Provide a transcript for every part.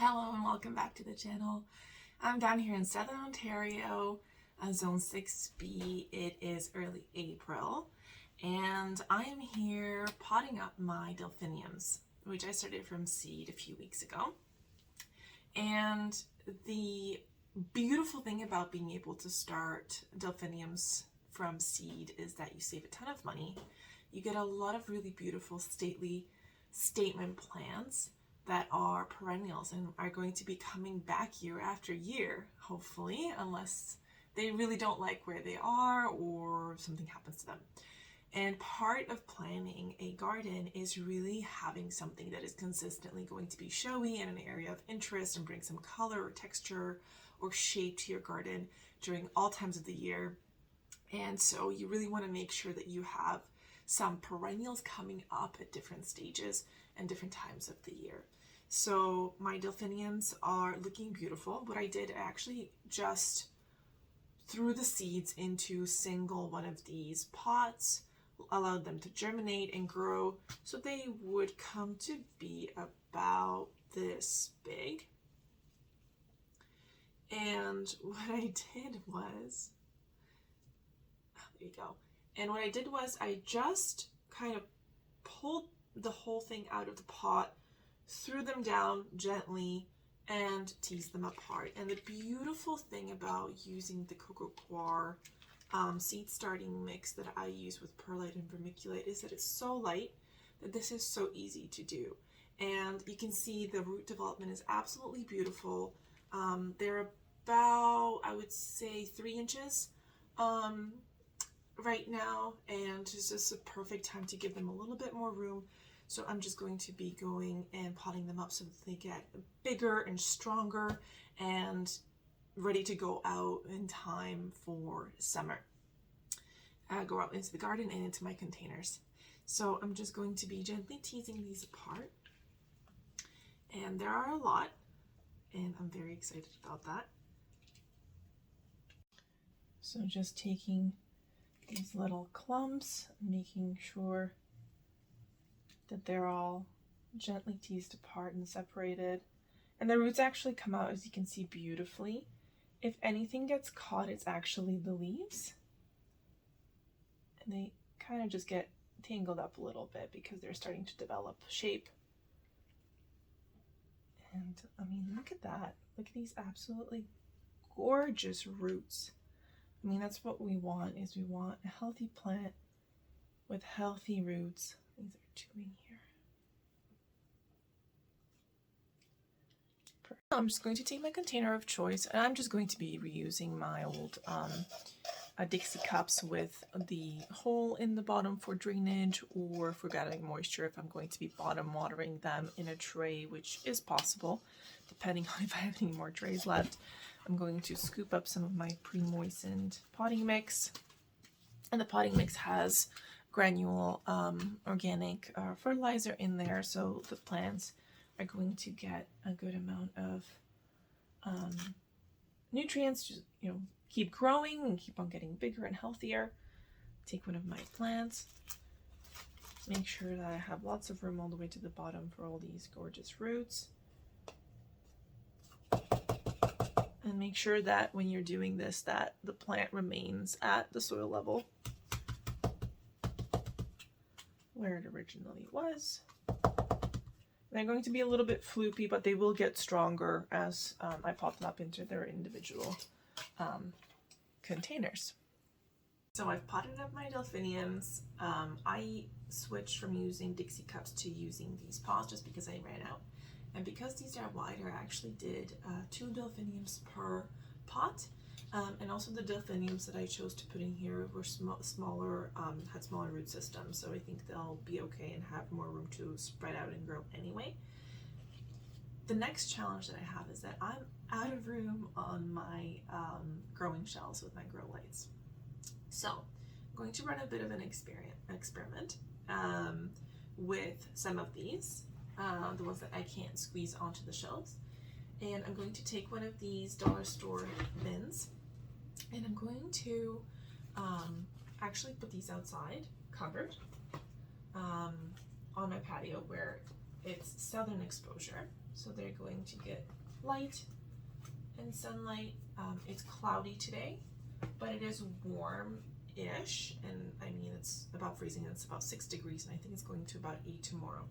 Hello and welcome back to the channel. I'm down here in Southern Ontario, Zone 6B. It is early April and I'm here potting up my delphiniums, which I started from seed a few weeks ago. And the beautiful thing about being able to start delphiniums from seed is that you save a ton of money. You get a lot of really beautiful, stately statement plants that are perennials and are going to be coming back year after year, hopefully, unless they really don't like where they are or something happens to them. And part of planning a garden is really having something that is consistently going to be showy in an area of interest and bring some color or texture or shape to your garden during all times of the year. And so you really want to make sure that you have some perennials coming up at different stages and different times of the year. So my delphiniums are looking beautiful. What I did, I actually just threw the seeds into single one of these pots, allowed them to germinate and grow, so they would come to be about this big. And what I did was, there you go. And what I did was I just kind of pulled the whole thing out of the pot, threw them down gently, and teased them apart. And the beautiful thing about using the Coco Coir seed starting mix that I use with perlite and vermiculite is that it's so light that this is so easy to do. And you can see the root development is absolutely beautiful. They're about, I would say, 3 inches right now, and it's just a perfect time to give them a little bit more room. So I'm just going to be going and potting them up so that they get bigger and stronger and ready to go out in time for summer. Go out into the garden and into my containers. So I'm just going to be gently teasing these apart. And there are a lot, and I'm very excited about that. So just taking these little clumps, making sure that they're all gently teased apart and separated. And the roots actually come out, as you can see, beautifully. If anything gets caught, it's actually the leaves. And they kind of just get tangled up a little bit because they're starting to develop shape. And I mean, look at that. Look at these absolutely gorgeous roots. I mean, that's what we want, is we want a healthy plant with healthy roots. These are 2 in here. I'm just going to take my container of choice, and I'm just going to be reusing my old Dixie cups with the hole in the bottom for drainage, or for gathering moisture if I'm going to be bottom watering them in a tray, which is possible, depending on if I have any more trays left. I'm going to scoop up some of my pre-moistened potting mix, and the potting mix has granule organic fertilizer in there, so the plants are going to get a good amount of nutrients, just, keep growing and keep on getting bigger and healthier. Take one of my plants, make sure that I have lots of room all the way to the bottom for all these gorgeous roots. And make sure that when you're doing this, that the plant remains at the soil level where it originally was. They're going to be a little bit floopy, but they will get stronger as I pop them up into their individual containers. So I've potted up my delphiniums. I switched from using Dixie cups to using these pots just because I ran out. And because these are wider, I actually did 2 delphiniums per pot. And also the delphiniums that I chose to put in here were smaller, had smaller root systems, so I think they'll be okay and have more room to spread out and grow anyway. The next challenge that I have is that I'm out of room on my growing shells with my grow lights. So I'm going to run a bit of an experiment with some of these, the ones that I can't squeeze onto the shelves. And I'm going to take one of these dollar store bins, and I'm going to actually put these outside, covered, on my patio where it's southern exposure. so they're going to get light and sunlight. It's cloudy today, but it is warm-ish, and I mean it's about freezing, and it's about 6 degrees, and I think it's going to about 8 tomorrow.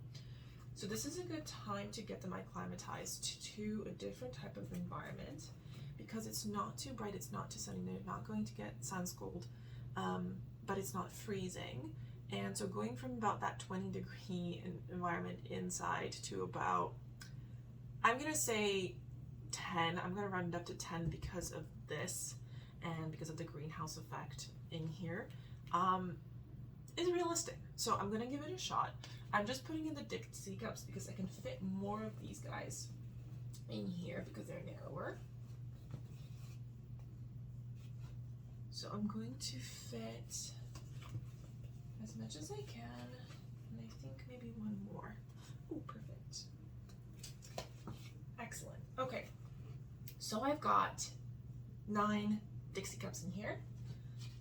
So this is a good time to get them acclimatized to a different type of environment, because it's not too bright, it's not too sunny, they're not going to get sun scald, but it's not freezing. And so going from about that 20-degree environment inside to about, I'm gonna say 10, I'm gonna round it up to 10 because of this and because of the greenhouse effect in here, is realistic. So I'm gonna give it a shot. I'm just putting in the Dixie cups because I can fit more of these guys in here because they're narrower. So I'm going to fit as much as I can, and I think maybe one more. Oh, perfect. Excellent. Okay, so I've got 9 Dixie cups in here.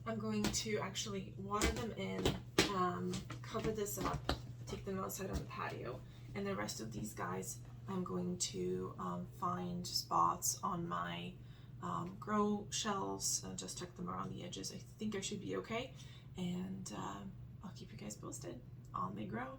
I'm going to actually water them in, cover this up, take them outside on the patio, and the rest of these guys I'm going to find spots on my grow shelves, just tuck them around the edges. I think I should be okay, and I'll keep you guys posted on they grow.